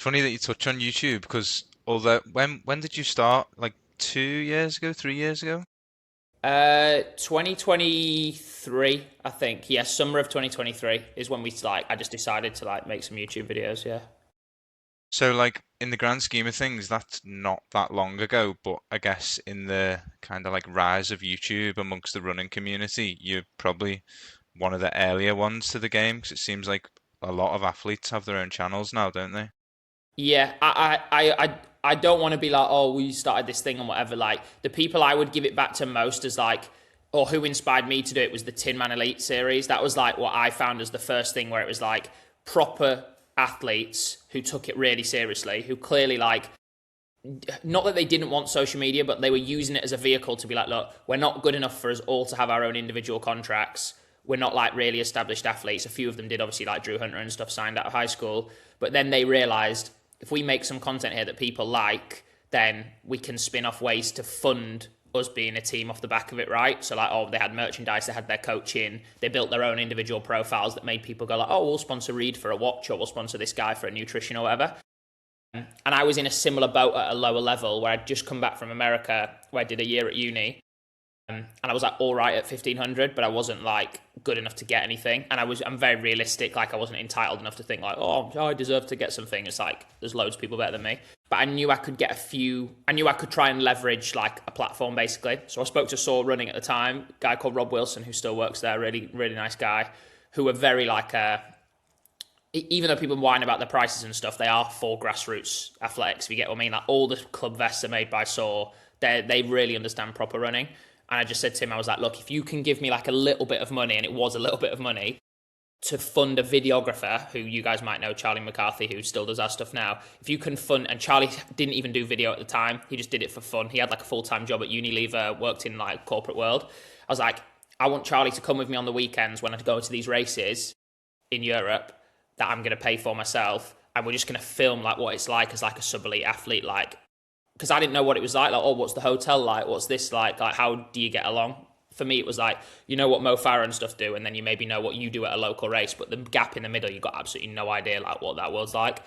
Funny that you touch on YouTube because although when did you start? Like 2 years ago, 3 years ago? 2023, I think. Yeah, summer of 2023 is when I just decided to like make some YouTube videos. Yeah. So like in the grand scheme of things, that's not that long ago, but I guess in the kind of like rise of YouTube amongst the running community, you're probably one of the earlier ones to the game because it seems like a lot of athletes have their own channels now, don't they? Yeah, I don't want to be like, oh, we started this thing and whatever. Like the people I would give it back to most is like, or who inspired me to do it was the Tin Man Elite series. That was like what I found as the first thing where it was like proper athletes who took it really seriously, who clearly like not that they didn't want social media, but they were using it as a vehicle to be like, look, we're not good enough for us all to have our own individual contracts. We're not like really established athletes. A few of them did, obviously, like Drew Hunter and stuff, signed out of high school. But then they realized if we make some content here that people like, then we can spin off ways to fund us being a team off the back of it, right? So like, oh, they had merchandise, they had their coaching, they built their own individual profiles that made people go like, oh, we'll sponsor Reed for a watch, or we'll sponsor this guy for a nutrition or whatever. And I was in a similar boat at a lower level where I'd just come back from America, where I did a year at uni. And I was like all right at 1500, but I wasn't like good enough to get anything. And I'm very realistic. Like I wasn't entitled enough to think like, oh, I deserve to get something. It's like, there's loads of people better than me. But I knew I could get I knew I could try and leverage like a platform basically. So I spoke to Saw Running at the time, a guy called Rob Wilson, who still works there, really, really nice guy, who were very like, even though people whine about the prices and stuff, they are for grassroots athletics. If you get what I mean, like all the club vests are made by Saw. They really understand proper running. And I just said to him, I was like, look, if you can give me like a little bit of money, and it was a little bit of money, to fund a videographer who you guys might know, Charlie McCarthy, who still does our stuff now. If you can fund, and Charlie didn't even do video at the time, he just did it for fun. He had like a full-time job at Unilever, worked in like corporate world. I was like, I want Charlie to come with me on the weekends when I go to these races in Europe that I'm going to pay for myself, and we're just going to film like what it's like as like a sub-elite athlete, like, because I didn't know what it was like, oh, what's the hotel like, what's this like how do you get along? For me it was like, you know what Mo Farah and stuff do, and then you maybe know what you do at a local race, but the gap in the middle, you got absolutely no idea like what that world's like.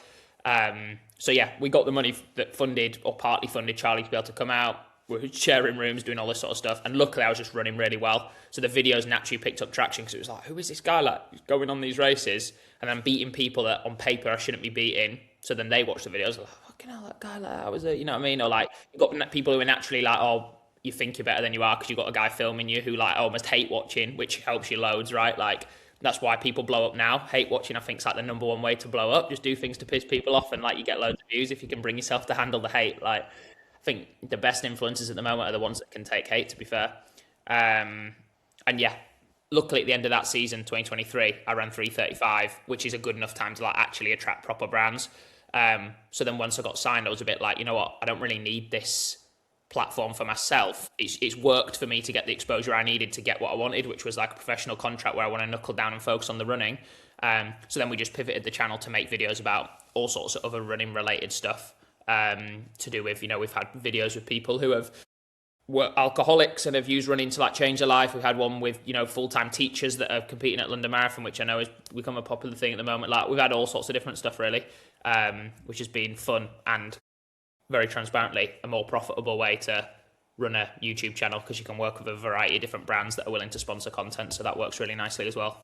So yeah, we got the money that funded or partly funded Charlie to be able to come out. We're sharing rooms, doing all this sort of stuff, and luckily I was just running really well, so the videos naturally picked up traction because it was like, who is this guy like going on these races and then beating people that on paper I shouldn't be beating? So then they watch the videos like, fucking hell, that guy, like, how was it? You know what I mean? Or like, you've got people who are naturally like, oh, you think you're better than you are because you've got a guy filming you who like almost hate watching, which helps you loads, right? Like, that's why people blow up now. Hate watching, I think, is like the number one way to blow up. Just do things to piss people off, and like you get loads of views if you can bring yourself to handle the hate. Like, I think the best influencers at the moment are the ones that can take hate, to be fair. And yeah, luckily at the end of that season, 2023, I ran 3:35, which is a good enough time to like actually attract proper brands. So then once I got signed, I was a bit like, you know what, I don't really need this platform for myself. It's worked for me to get the exposure I needed to get what I wanted, which was like a professional contract where I want to knuckle down and focus on the running. So then we just pivoted the channel to make videos about all sorts of other running related stuff, to do with, we've had videos with people who were alcoholics and have used running to like change their life. We've had one with, full-time teachers that are competing at London Marathon, which I know has become a popular thing at the moment. Like, we've had all sorts of different stuff really, which has been fun and very transparently a more profitable way to run a YouTube channel, because you can work with a variety of different brands that are willing to sponsor content. So that works really nicely as well.